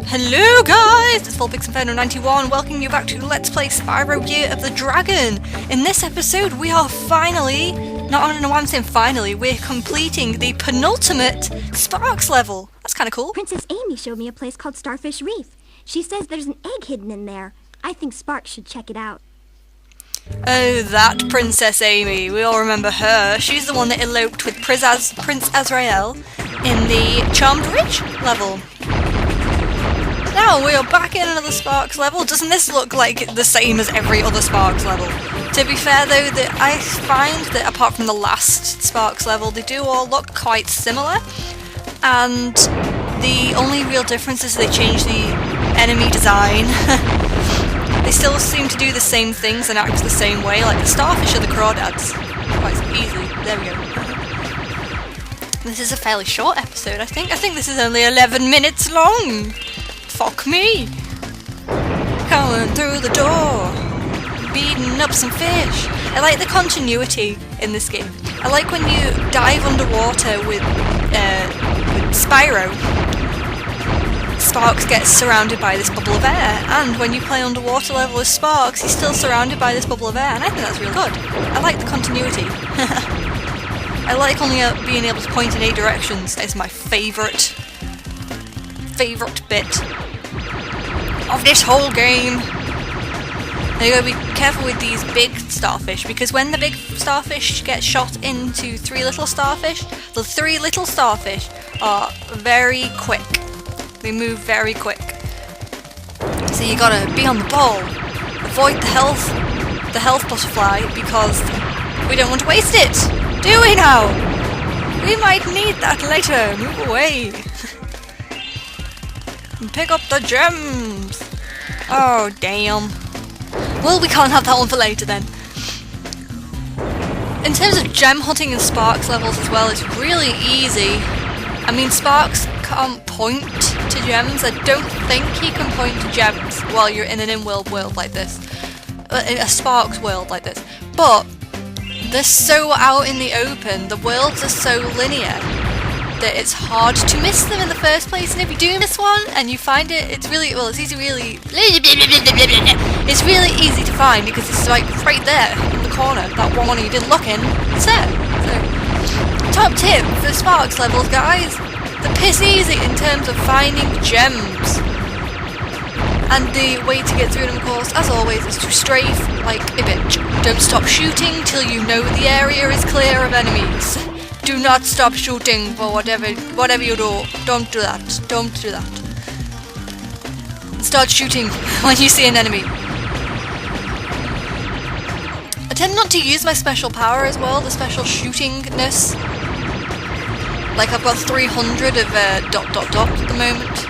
Hello guys, it's Inferno91 welcoming you back to Let's Play Spyro Year of the Dragon. In this episode we are finally, I don't know why I'm saying finally, we're completing the penultimate Sprax level. That's kind of cool. Princess Amy showed me a place called Starfish Reef. She says there's an egg hidden in there. I think Sparks should check it out. Oh, that Princess Amy. We all remember her. She's the one that eloped with Prince Azrael in the Charmed Ridge level. Now we are back in another Sparks level. Doesn't this look like the same as every other Sparks level? To be fair though, I find that apart from the last Sparks level, they do all look quite similar. And the only real difference is they change the enemy design. They still seem to do the same things and act the same way, like the Starfish or the Crawdads. Quite easily. There we go. This is a fairly short episode, I think. I think this is only 11 minutes long. Fuck me. Coming through the door. Beating up some fish. I like the continuity in this game. I like when you dive underwater with Spyro. Sparks gets surrounded by this bubble of air, and when you play underwater level with Sparks, he's still surrounded by this bubble of air, and I think that's really good. I like the continuity. I like only being able to point in 8 directions. It's my favourite bit of this whole game. Now you gotta be careful with these big starfish, because when the big starfish get shot into 3 little starfish, the 3 little starfish are very quick. They move very quick. So you gotta be on the ball. Avoid the health butterfly, because we don't want to waste it. Do we now? We might need that later. Move away. And pick up the gems. Oh damn. Well, we can't have that one for later then. In terms of gem hunting and Sparks levels as well, it's really easy. I mean, Sparks can't point to gems. I don't think he can point to gems while you're in an in-world world like this. In a Sparks world like this. But they're so out in the open, the worlds are so linear, that it's hard to miss them in the first place. And if you do miss one and you find it, it's really it's really easy to find, because it's like right there in the corner. That one you didn't look in, it's there. So, top tip for Sparks levels, guys: the piss easy in terms of finding gems. And the way to get through them, of course, as always, is to strafe like a bitch. Don't stop shooting till you know the area is clear of enemies. Do not stop shooting for whatever you do. Don't do that. Don't do that. Start shooting when you see an enemy. I tend not to use my special power as well, the special shootingness. Like I've got 300 of at the moment.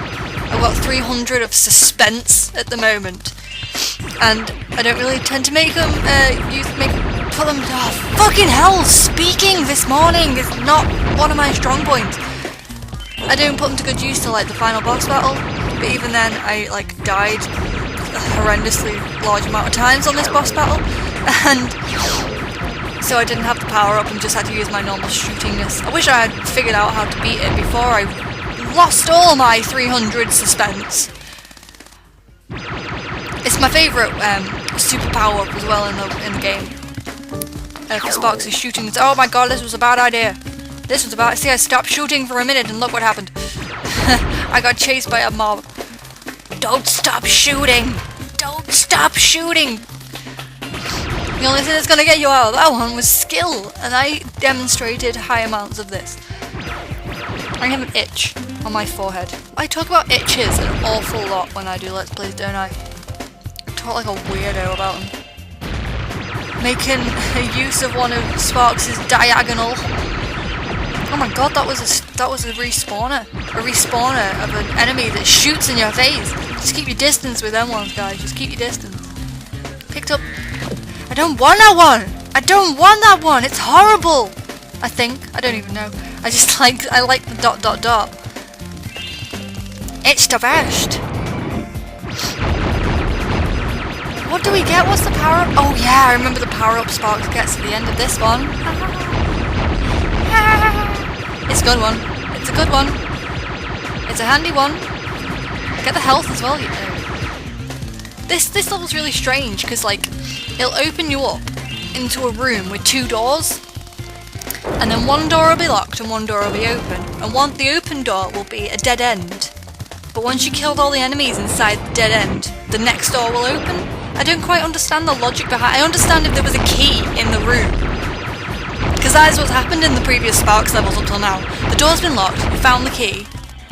I've got 300 of suspense at the moment. And I don't really tend to make them, put them, oh, fucking hell, speaking this morning is not one of my strong points. I don't put them to good use till like the final boss battle, but even then I like died a horrendously large amount of times on this boss battle, and so I didn't have the power up and just had to use my normal shootingness. I wish I had figured out how to beat it before I lost all my 300 suspense. It's my favourite super power up as well in the game. For Sparks is shooting. Oh my god, this was a bad idea. This was about. See, I stopped shooting for a minute and look what happened. I got chased by a mob. Don't stop shooting. Don't stop shooting. The only thing that's gonna get you out of that one was skill, and I demonstrated high amounts of this. I have an itch on my forehead. I talk about itches an awful lot when I do Let's Plays, don't I? I talk like a weirdo about them. Making a use of one of Sparks' diagonal. Oh my god, that was a respawner. A respawner of an enemy that shoots in your face. Just keep your distance with them ones, guys. Just keep your distance. Picked up. I don't want that one! I don't want that one! It's horrible! I think. I don't even know. I like the ... It's the best! What do we get? What's the power up? Oh yeah, I remember the power up Sparks gets at the end of this one. It's a good one. It's a good one. It's a handy one. Get the health as well, you know. This level's really strange, because, like, it'll open you up into a room with 2 doors, and then one door will be locked and one door will be open, and the open door will be a dead end. But once you killed all the enemies inside the dead end, the next door will open. I don't quite understand the logic behind. I understand if there was a key in the room, because that is what's happened in the previous Sparks levels up till now. The door's been locked, you found the key,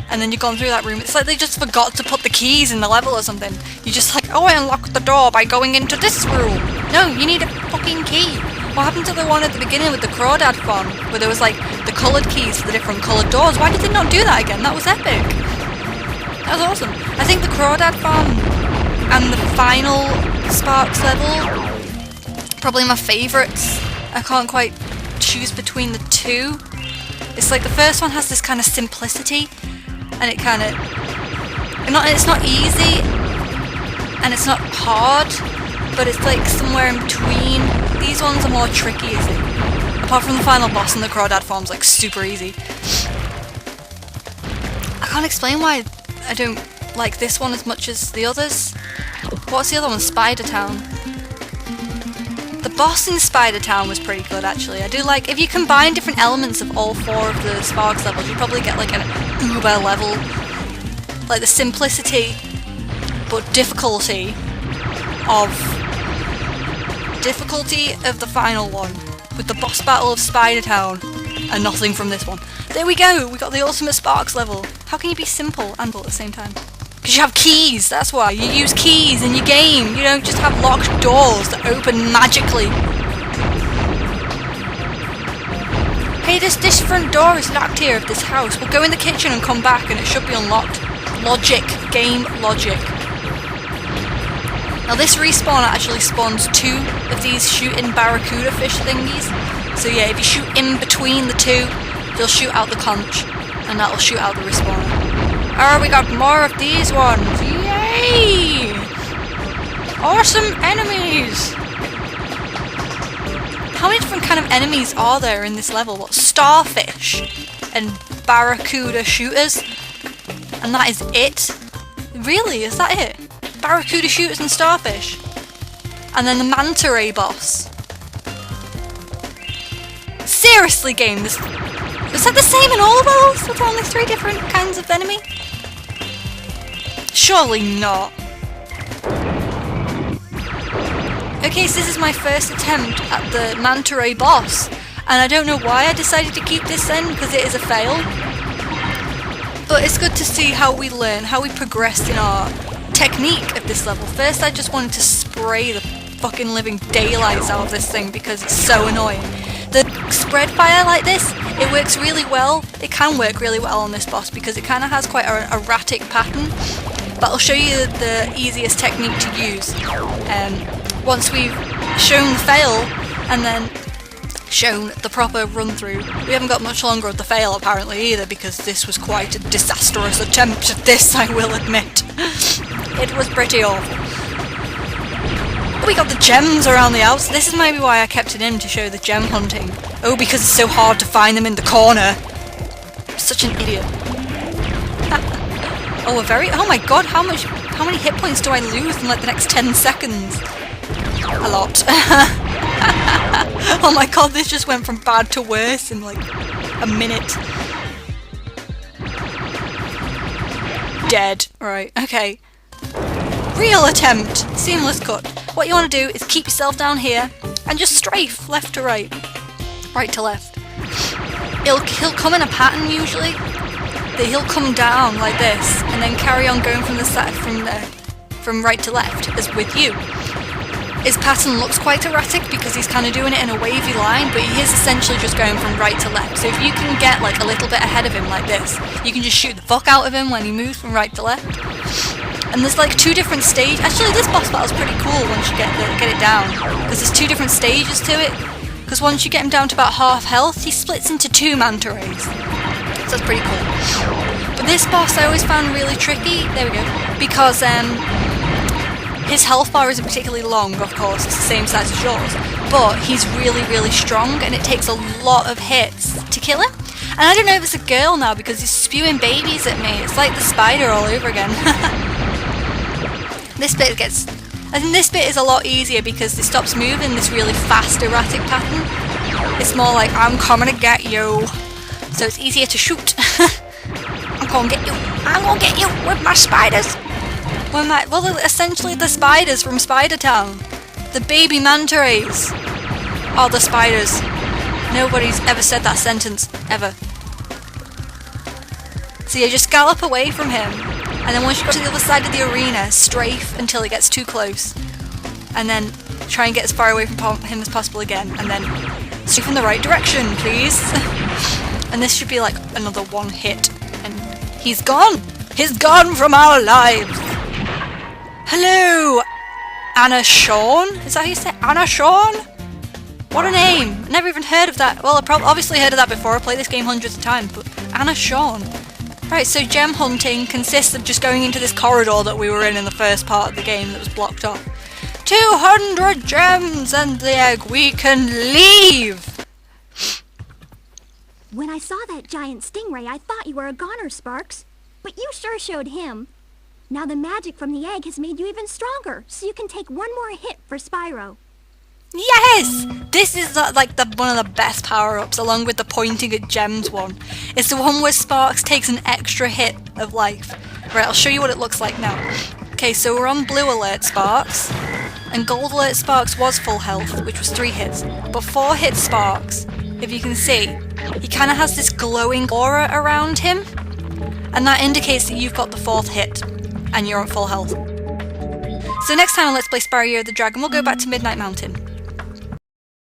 and then you've gone through that room. It's like they just forgot to put the keys in the level or something. You're just like, oh, I unlocked the door by going into this room. No, you need a fucking key. What happened to the one at the beginning with the Crawdad farm, where there was like the coloured keys for the different coloured doors? Why did they not do that again? That was epic. That was awesome. I think the Crawdad farm and the final Sparks level, probably my favourites. I can't quite choose between the two. It's like the first one has this kind of simplicity, and it kind of, it's not easy, and it's not hard, but it's like somewhere in between. These ones are more tricky, you see. Apart from the final boss and the Crawdad form's like super easy. I can't explain why I don't like this one as much as the others. What's the other one? Spider Town. The boss in Spider Town was pretty good, actually. I do like, if you combine different elements of all 4 of the Sparks levels, you probably get like an uber level. Like the simplicity but difficulty of the final one, with the boss battle of Spider Town, and nothing from this one. There we go, we got the ultimate Sparks level. How can you be simple and at the same time? Because you have keys, that's why. You use keys in your game. You don't just have locked doors that open magically. Hey, this front door is locked here of this house. We'll go in the kitchen and come back and it should be unlocked. Logic. Game logic. Now this respawner actually spawns 2 of these shooting barracuda fish thingies. So yeah, if you shoot in between the 2, they'll shoot out the conch, and that'll shoot out the respawner. Oh, we got more of these ones! Yay! Awesome enemies! How many different kind of enemies are there in this level? What, starfish and barracuda shooters? And that is it? Really? Is that it? Barracuda shooters and starfish? And then the manta ray boss? Seriously, game, is that the same in all worlds? With only 3 different kinds of enemy? Surely not. Okay, so this is my first attempt at the manta ray boss, and I don't know why I decided to keep this then, because it is a fail. But it's good to see how we learn, how we progress in our technique of this level. First I just wanted to spray the fucking living daylights out of this thing because it's so annoying. The spread fire like this, it works really well. It can work really well on this boss because it kind of has quite an erratic pattern. But I'll show you the easiest technique to use. Once we've shown the fail and then shown the proper run through. We haven't got much longer of the fail apparently either, because this was quite a disastrous attempt at this, I will admit. It was pretty awful. We got the gems around the outs. This is maybe why I kept it in, to show the gem hunting. Oh, because it's so hard to find them in the corner. I'm such an idiot. Oh my god, how many hit points do I lose in like the next 10 seconds? A lot. Oh my god, this just went from bad to worse in like a minute. Dead. Right, okay. Real attempt. Seamless cut. What you want to do is keep yourself down here and just strafe left to right. Right to left. He'll come in a pattern usually. He'll come down like this and then carry on going from right to left as with you. His pattern looks quite erratic because he's kind of doing it in a wavy line, but he is essentially just going from right to left. So if you can get like a little bit ahead of him like this, you can just shoot the fuck out of him when he moves from right to left. And there's like 2 different stages. Actually, this boss battle's pretty cool once you get it down, because there's 2 different stages to it. Because once you get him down to about half health, he splits into 2 manta rays. So that's pretty cool. But this boss I always found really tricky. There we go. Because his health bar isn't particularly long, of course, it's the same size as yours, but he's really, really strong and it takes a lot of hits to kill him. And I don't know if it's a girl now because he's spewing babies at me. It's like the spider all over again. This bit gets... I think this bit is a lot easier because it stops moving this really fast erratic pattern. It's more like, I'm coming to get you. So it's easier to shoot. I'm gonna get you. I'm gonna get you with my spiders. Well, they're essentially the spiders from Spider Town. The baby manta rays are the spiders. Nobody's ever said that sentence, ever. So you just gallop away from him, and then once you go to the other side of the arena, strafe until it gets too close, and then try and get as far away from him as possible again, and then strafe in the right direction, please. And this should be like another one hit, and he's gone! He's gone from our lives! Hello! Anna Shawn? Is that how you say it? Anna Shawn? What a name! Never even heard of that. Well, I've obviously heard of that before. I played this game hundreds of times, but Anna Shawn. Right, so gem hunting consists of just going into this corridor that we were in the first part of the game that was blocked off. 200 gems and the egg, we can leave! When I saw that giant stingray, I thought you were a goner, Sparx. But you sure showed him. Now the magic from the egg has made you even stronger, so you can take one more hit for Spyro. Yes! This is one of the best power-ups, along with the pointing at gems one. It's the one where Sparx takes an extra hit of life. Right, I'll show you what it looks like now. Okay, so we're on blue alert Sparx, and gold alert Sparx was full health, which was 3 hits. But 4 hits Sparx, if you can see, he kind of has this glowing aura around him, and that indicates that you've got the 4th hit, and you're on full health. So next time on Let's Play Spyro the Dragon, we'll go back to Midnight Mountain.